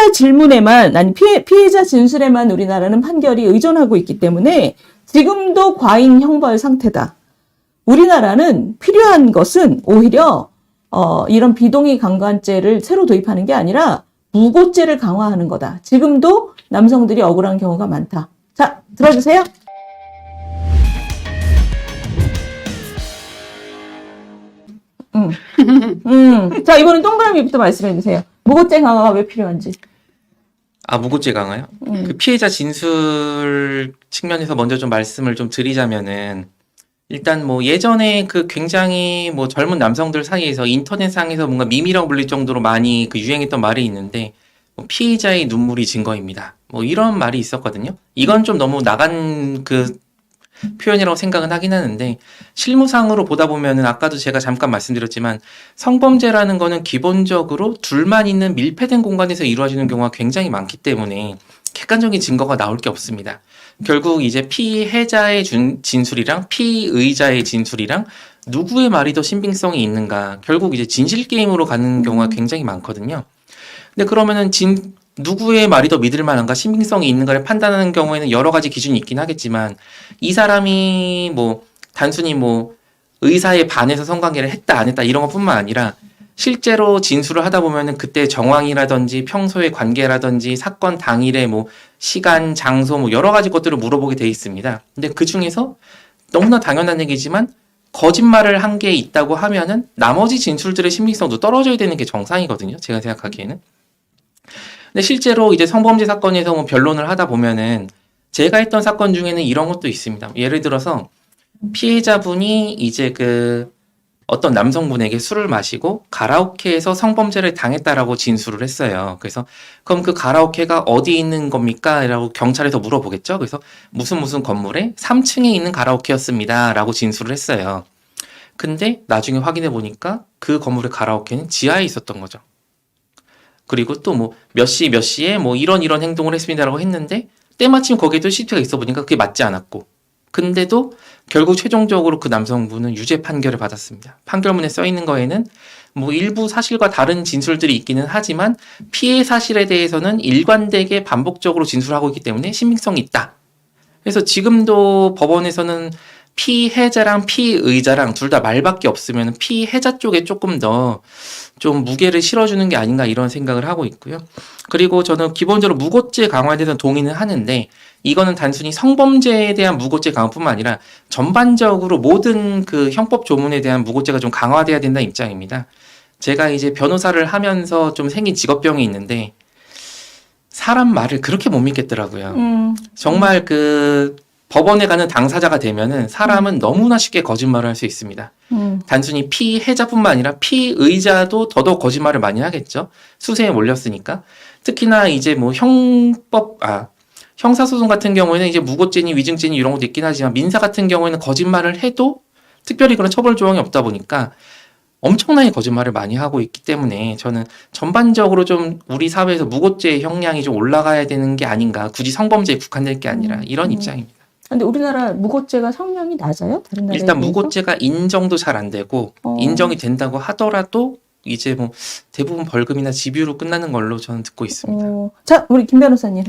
피해자 질문에만, 아니, 피해자 진술에만 우리나라는 판결이 의존하고 있기 때문에 지금도 과잉 형벌 상태다. 우리나라는 필요한 것은 오히려, 이런 비동의 강간죄를 새로 도입하는 게 아니라 무고죄를 강화하는 거다. 지금도 남성들이 억울한 경우가 많다. 자, 들어주세요. 자, 이번엔 동그라미부터 말씀해 주세요. 무고죄 강화가 왜 필요한지. 무고죄 강화요? 그 피해자 진술 측면에서 먼저 좀 말씀을 좀 드리자면은, 일단 뭐 예전에 그 굉장히 뭐 젊은 남성들 사이에서 인터넷상에서 뭔가 밈이라고 불릴 정도로 많이 그 유행했던 말이 있는데, 뭐 피의자의 눈물이 증거입니다. 뭐 이런 말이 있었거든요. 이건 좀 너무 나간 그 표현이라고 생각은 하긴 하는데, 실무상으로 보다 보면은 아까도 제가 잠깐 말씀드렸지만 성범죄라는 거는 기본적으로 둘만 있는 밀폐된 공간에서 이루어지는 경우가 굉장히 많기 때문에 객관적인 증거가 나올 게 없습니다. 결국 이제 피해자의 진술이랑 피의자의 진술이랑 누구의 말이 더 신빙성이 있는가, 결국 이제 진실 게임으로 가는 경우가 굉장히 많거든요. 근데 그러면은 누구의 말이 더 믿을 만한가, 신빙성이 있는가를 판단하는 경우에는 여러 가지 기준이 있긴 하겠지만, 이 사람이 뭐 단순히 뭐 의사에 반해서 성관계를 했다 안 했다 이런 것뿐만 아니라 실제로 진술을 하다 보면은 그때 정황이라든지 평소의 관계라든지 사건 당일의 뭐 시간, 장소 뭐 여러 가지 것들을 물어보게 돼 있습니다. 근데 그 중에서 너무나 당연한 얘기지만 거짓말을 한 게 있다고 하면은 나머지 진술들의 신빙성도 떨어져야 되는 게 정상이거든요. 제가 생각하기에는. 근데 실제로 이제 성범죄 사건에서 뭐 변론을 하다 보면은 제가 했던 사건 중에는 이런 것도 있습니다. 예를 들어서 피해자분이 이제 그 어떤 남성분에게 술을 마시고 가라오케에서 성범죄를 당했다라고 진술을 했어요. 그래서 그럼 그 가라오케가 어디 있는 겁니까? 라고 경찰에서 물어보겠죠. 그래서 무슨 건물에 3층에 있는 가라오케였습니다. 라고 진술을 했어요. 근데 나중에 확인해 보니까 그 건물의 가라오케는 지하에 있었던 거죠. 그리고 또 뭐 몇 시에 뭐 이런 행동을 했습니다라고 했는데 때마침 거기에도 CCTV가 있어 보니까 그게 맞지 않았고, 근데도 결국 최종적으로 그 남성분은 유죄 판결을 받았습니다. 판결문에 써 있는 거에는 뭐 일부 사실과 다른 진술들이 있기는 하지만 피해 사실에 대해서는 일관되게 반복적으로 진술하고 있기 때문에 신빙성이 있다. 그래서 지금도 법원에서는 피해자랑 피의자랑 둘 다 말밖에 없으면 피해자 쪽에 조금 더 좀 무게를 실어주는 게 아닌가 이런 생각을 하고 있고요. 그리고 저는 기본적으로 무고죄 강화에 대해서 동의는 하는데, 이거는 단순히 성범죄에 대한 무고죄 강화뿐만 아니라 전반적으로 모든 그 형법 조문에 대한 무고죄가 좀 강화돼야 된다는 입장입니다. 제가 이제 변호사를 하면서 좀 생긴 직업병이 있는데 사람 말을 그렇게 못 믿겠더라고요. 정말 그 법원에 가는 당사자가 되면은 사람은 너무나 쉽게 거짓말을 할 수 있습니다. 단순히 피해자뿐만 아니라 피의자도 더더욱 거짓말을 많이 하겠죠. 수세에 몰렸으니까. 특히나 이제 뭐 형사소송 같은 경우에는 이제 무고죄니 위증죄니 이런 것도 있긴 하지만 민사 같은 경우에는 거짓말을 해도 특별히 그런 처벌 조항이 없다 보니까 엄청나게 거짓말을 많이 하고 있기 때문에 저는 전반적으로 좀 우리 사회에서 무고죄 형량이 좀 올라가야 되는 게 아닌가, 굳이 성범죄에 국한될 게 아니라 이런 입장입니다. 근데 우리나라 무고죄가 성량이 낮아요? 다른 나라에 일단 비해서? 무고죄가 인정도 잘 안 되고, 인정이 된다고 하더라도 이제 뭐 대부분 벌금이나 집유로 끝나는 걸로 저는 듣고 있습니다. 자, 우리 김 변호사님.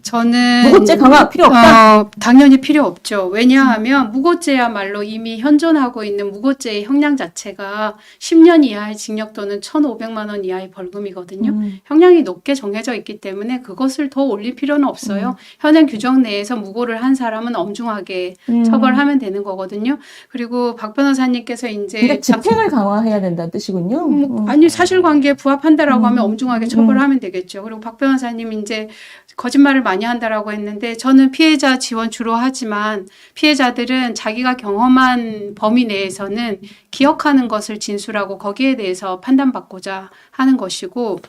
저는 무고죄 강화 필요 없다? 당연히 필요 없죠. 왜냐하면 무고죄야말로 이미 현존하고 있는 무고죄의 형량 자체가 10년 이하의 징역 또는 1,500만 원 이하의 벌금이거든요. 형량이 높게 정해져 있기 때문에 그것을 더 올릴 필요는 없어요. 현행 규정 내에서 무고를 한 사람은 엄중하게 처벌하면 되는 거거든요. 그리고 박 변호사님께서 이제 그러니까 집행을 강화해야 된다는 뜻이군요. 아니 사실관계에 부합한다라고 하면 엄중하게 처벌하면 되겠죠. 그리고 박 변호사님 이제 거짓말을 많이 한다라고 했는데, 저는 피해자 지원 주로 하지만 피해자들은 자기가 경험한 범위 내에서는 기억하는 것을 진술하고 거기에 대해서 판단받고자 하는 것이고,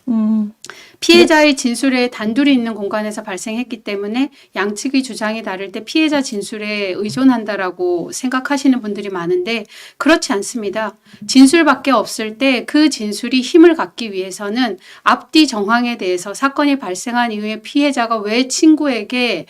피해자의 진술에 단둘이 있는 공간에서 발생했기 때문에 양측의 주장이 다를 때 피해자 진술에 의존한다라고 생각하시는 분들이 많은데 그렇지 않습니다. 진술밖에 없을 때 그 진술이 힘을 갖기 위해서는 앞뒤 정황에 대해서 사건이 발생한 이후에 피해자가 왜 친구에게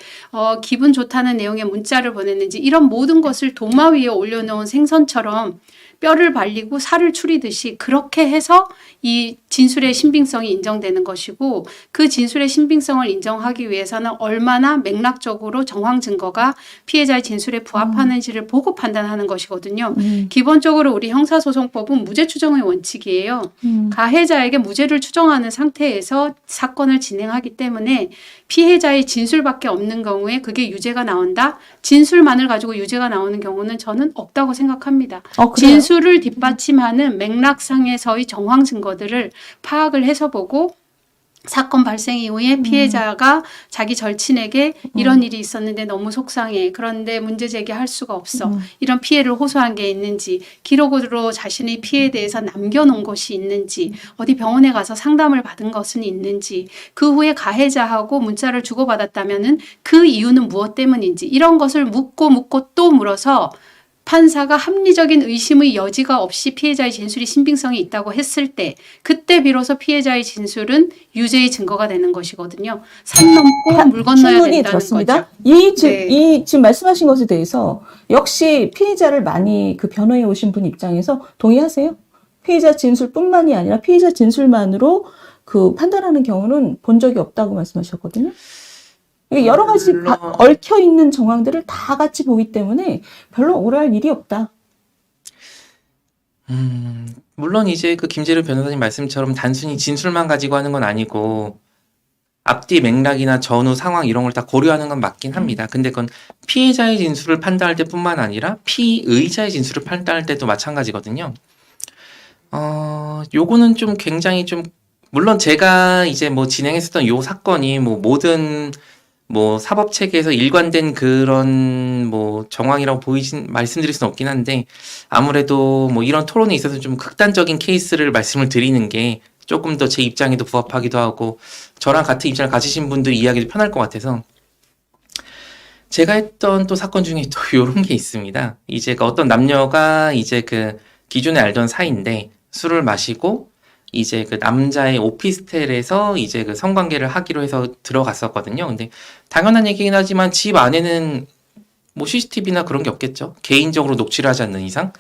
기분 좋다는 내용의 문자를 보냈는지 이런 모든 것을 도마 위에 올려놓은 생선처럼 뼈를 발리고 살을 추리듯이 그렇게 해서 이 진술의 신빙성이 인정되는 것이고 그 진술의 신빙성을 인정하기 위해서는 얼마나 맥락적으로 정황 증거가 피해자의 진술에 부합하는지를 보고 판단하는 것이거든요. 기본적으로 우리 형사소송법은 무죄 추정의 원칙이에요. 가해자에게 무죄를 추정하는 상태에서 사건을 진행하기 때문에 피해자의 진술밖에 없는 경우에 그게 유죄가 나온다? 진술만을 가지고 유죄가 나오는 경우는 저는 없다고 생각합니다. 그래요? 진술을 뒷받침하는 맥락상에서의 정황 증거들을 파악을 해서 보고 사건 발생 이후에 피해자가 자기 절친에게 이런 일이 있었는데 너무 속상해. 그런데 문제 제기할 수가 없어. 이런 피해를 호소한 게 있는지, 기록으로 자신의 피해에 대해서 남겨놓은 것이 있는지, 어디 병원에 가서 상담을 받은 것은 있는지, 그 후에 가해자하고 문자를 주고받았다면은 그 이유는 무엇 때문인지 이런 것을 묻고 또 물어서 판사가 합리적인 의심의 여지가 없이 피해자의 진술이 신빙성이 있다고 했을 때 그때 비로소 피해자의 진술은 유죄의 증거가 되는 것이거든요. 산 넘고 물 건너야 충분히 된다는 들었습니다. 거죠. 이 지금 말씀하신 것에 대해서 역시 피해자를 많이 그 변호해 오신 분 입장에서 동의하세요? 피해자 진술뿐만이 아니라 피해자 진술만으로 그 판단하는 경우는 본 적이 없다고 말씀하셨거든요. 이게 여러 가지 물론. 얽혀 있는 정황들을 다 같이 보기 때문에 별로 오랄 일이 없다. 물론 이제 그 김재룡 변호사님 말씀처럼 단순히 진술만 가지고 하는 건 아니고 앞뒤 맥락이나 전후 상황 이런 걸 다 고려하는 건 맞긴 합니다. 근데 그건 피해자의 진술을 판단할 때뿐만 아니라 피의자의 진술을 판단할 때도 마찬가지거든요. 요거는 좀 굉장히 좀 물론 제가 이제 뭐 진행했었던 요 사건이 뭐 모든 뭐 사법 체계에서 일관된 그런 뭐 정황이라고 말씀드릴 수는 없긴 한데 아무래도 뭐 이런 토론에 있어서 좀 극단적인 케이스를 말씀을 드리는 게 조금 더 제 입장에도 부합하기도 하고 저랑 같은 입장을 가지신 분들이 이해하기도 편할 것 같아서 제가 했던 또 사건 중에 또 요런 게 있습니다. 이제 그 어떤 남녀가 이제 그 기존에 알던 사이인데 술을 마시고 이제 그 남자의 오피스텔에서 이제 그 성관계를 하기로 해서 들어갔었거든요. 근데 당연한 얘기긴 하지만 집 안에는 뭐 CCTV나 그런 게 없겠죠. 개인적으로 녹취를 하지 않는 이상.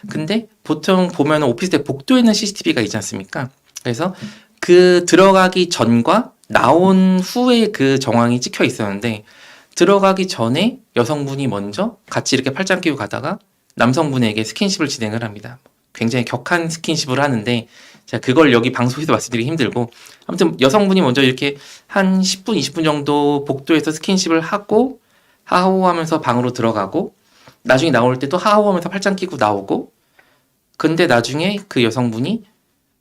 근데 보통 보면 오피스텔 복도에는 CCTV가 있지 않습니까? 그래서 그 들어가기 전과 나온 후에 그 정황이 찍혀 있었는데 들어가기 전에 여성분이 먼저 같이 이렇게 팔짱 끼고 가다가 남성분에게 스킨십을 진행을 합니다. 굉장히 격한 스킨십을 하는데 제가 그걸 여기 방송에서 말씀드리기 힘들고 아무튼 여성분이 먼저 이렇게 한 10분, 20분 정도 복도에서 스킨십을 하고 하하호하면서 방으로 들어가고 나중에 나올 때 또 하하호하면서 팔짱 끼고 나오고 근데 나중에 그 여성분이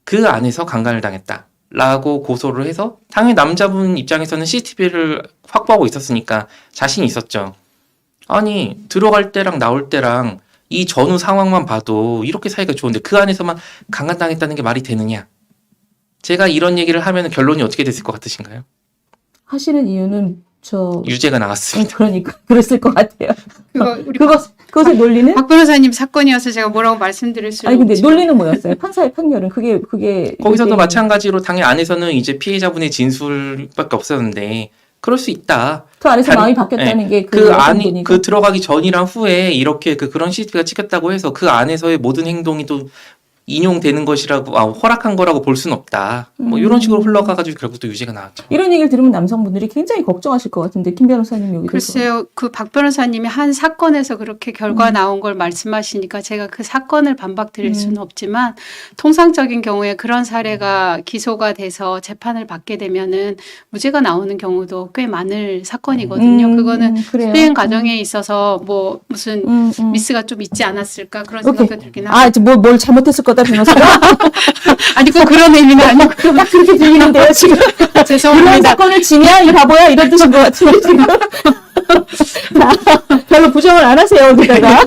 그 안에서 강간을 당했다 라고 고소를 해서 당연히 남자분 입장에서는 CCTV를 확보하고 있었으니까 자신이 있었죠. 아니 들어갈 때랑 나올 때랑 이 전후 상황만 봐도 이렇게 사이가 좋은데 그 안에서만 강간당했다는 게 말이 되느냐. 제가 이런 얘기를 하면 결론이 어떻게 됐을 것 같으신가요? 하시는 이유는 유죄가 나왔습니다. 그러니까 그랬을 것 같아요. 우리 그것의 논리는? 박 변호사님 사건이어서 제가 뭐라고 말씀드릴 수는 아니 근데 없지만. 논리는 뭐였어요? 판사의 판결은 그게 거기서도 이제 마찬가지로 당연히 안에서는 이제 피해자분의 진술밖에 없었는데 그럴 수 있다. 그 안에서 다른- 마음이 바뀌었다는 게 그 안이 여성분이고. 그 들어가기 전이랑 후에 이렇게 그런 CCTV가 찍혔다고 해서 그 안에서의 모든 행동이 또 인용되는 것이라고 허락한 거라고 볼 수는 없다. 뭐 이런 식으로 흘러가가지고 결국 또 유죄가 나왔죠. 이런 얘기를 들으면 남성분들이 굉장히 걱정하실 것 같은데 김 변호사님 여기 글쎄요, 그 박 변호사님이 한 사건에서 그렇게 결과 나온 걸 말씀하시니까 제가 그 사건을 반박드릴 수는 없지만 통상적인 경우에 그런 사례가 기소가 돼서 재판을 받게 되면은 무죄가 나오는 경우도 꽤 많을 사건이거든요. 그거는 그래요. 수행 과정에 있어서 뭐 무슨 미스가 좀 있지 않았을까 그런 오케이. 생각도 들긴 합니다. 이제 뭘 잘못했을 거다 변호사가 아니 꼭 그런 의미는 아니고 딱 그렇게 들리는데요 지금. 이런 죄송합니다. 사건을 지냐 이 바보야 이런 뜻인 것 같은데 지금. 자, 별로 부정을 안 하세요 어디다가.